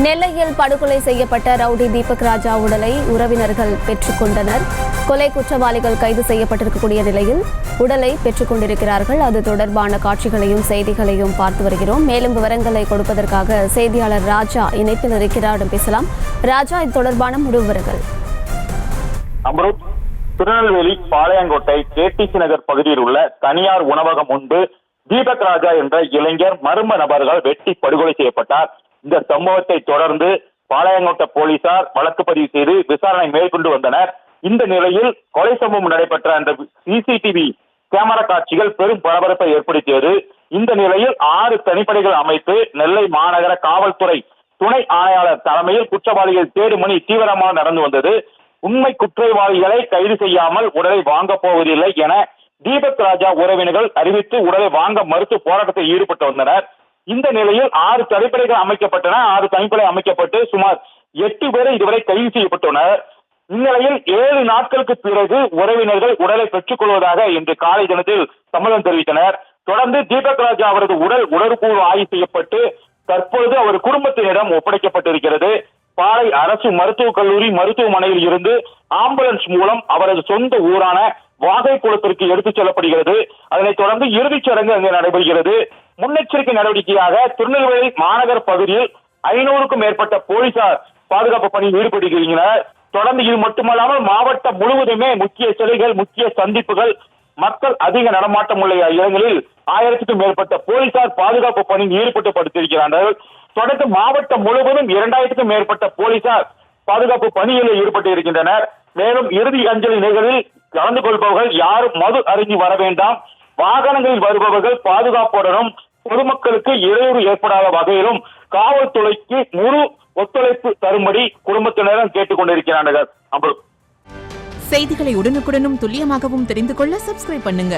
நெல்லையில் படுகொலை செய்யப்பட்ட ரவுடி தீபக் ராஜா உடலை உறவினர்கள் பெற்றுக் கொண்டனர். கொலை குற்றவாளிகள் கைது செய்யப்பட்டிருக்கக்கூடிய நிலையில் உடலை பெற்றுக் கொண்டிருக்கிறார்கள். அது தொடர்பான காட்சிகளையும் செய்திகளையும் பார்த்து வருகிறோம். மேலும் விவரங்களை கொடுப்பதற்காக செய்தியாளர் ராஜா இணைப்பில் இருக்கிறார். பேசலாம் ராஜா, இது தொடர்பான முழு விவரங்கள். திருநெல்வேலி பாளையங்கோட்டை கேடிசி நகர் பகுதியில் உள்ள தனியார் உணவகம் முன்பு தீபக் ராஜா என்ற இளைஞர் மர்ம நபர்கள் வெட்டி படுகொலை செய்யப்பட்டார். இந்த சம்பவத்தை தொடர்ந்து பாளையங்கோட்டை போலீசார் வழக்கு பதிவு செய்து விசாரணை மேற்கொண்டு வந்தனர். இந்த நிலையில் கொலை சம்பவம் நடைபெற்ற அந்த சிசிடிவி கேமரா காட்சிகள் பெரும் பரபரப்பை ஏற்படுத்தியது. இந்த நிலையில் 6 தனிப்படைகள் அமைத்து நெல்லை மாநகர காவல்துறை துணை ஆணையாளர் தலைமையில் குற்றவாளிகள் தேடும் பணி தீவிரமாக நடந்து வந்தது. உண்மை குற்றவாளிகளை கைது செய்யாமல் உடலை வாங்க போவதில்லை என தீபக் ராஜா உறவினர்கள் அறிவித்து உடலை வாங்க மறுத்து போராட்டத்தில் ஈடுபட்டு வந்தனர். இந்த நிலையில் 6 தனிப்படைகள் அமைக்கப்பட்டன. 6 தனிப்படை அமைக்கப்பட்டு சுமார் 8 பேர் இதுவரை கைது செய்யப்பட்டுள்ளனர். இந்நிலையில் 7 நாட்களுக்கு பிறகு உறவினர்கள் உடலை பெற்றுக் கொள்வதாக இன்று காலை தினத்தில் சம்மதம் தெரிவித்தனர். தொடர்ந்து தீபக் ராஜா அவரது உடற்கூறு ஆய்வு செய்யப்பட்டு தற்பொழுது அவர் குடும்பத்தினரிடம் ஒப்படைக்கப்பட்டிருக்கிறது. பாளை அரசு மருத்துவக் கல்லூரி மருத்துவமனையில் இருந்து ஆம்புலன்ஸ் மூலம் அவரது சொந்த ஊரான வாகைக்குளத்திற்கு எடுத்துச் செல்லப்படுகிறது. அதனைத் தொடர்ந்து இறுதிச் சடங்கு அங்கு நடைபெறுகிறது. முன்னெச்சரிக்கை நடவடிக்கையாக திருநெல்வேலி மாநகர பகுதியில் 500க்கும் மேற்பட்ட போலீசார் பாதுகாப்பு பணியில் ஈடுபட்டிருக்கின்றனர். தொடர்ந்து இது மட்டுமல்லாமல் மாவட்டம் முழுவதுமே முக்கிய சிலைகள், முக்கிய சந்திப்புகள், மக்கள் அதிக நடமாட்டம் உள்ள இடங்களில் 1000க்கும் மேற்பட்ட போலீசார் பாதுகாப்பு பணியில் ஈடுபட்டுப்படுத்தியிருக்கிறார்கள். தொடர்ந்து மாவட்டம் முழுவதும் 2000க்கும் மேற்பட்ட போலீசார் பாதுகாப்பு பணியில் ஈடுபட்டு இருக்கின்றனர். மேலும் இறுதி அஞ்சலி நிகழ்வில் கலந்து கொள்பவர்கள் யாரும் மது அருந்தி வர வேண்டாம், வாகனங்களில் வருபவர்கள் பாதுகாப்புடனும் பொதுமக்களுக்கு இடையூறு ஏற்படாத வகையிலும் காவல்துறைக்கு முழு ஒத்துழைப்பு தரும்படி குடும்பத்தினரும் கேட்டுக் கொண்டிருக்கிறார்கள். செய்திகளை உடனுக்குடனும் துல்லியமாகவும் தெரிந்து கொள்ள சப்ஸ்கிரைப் பண்ணுங்க.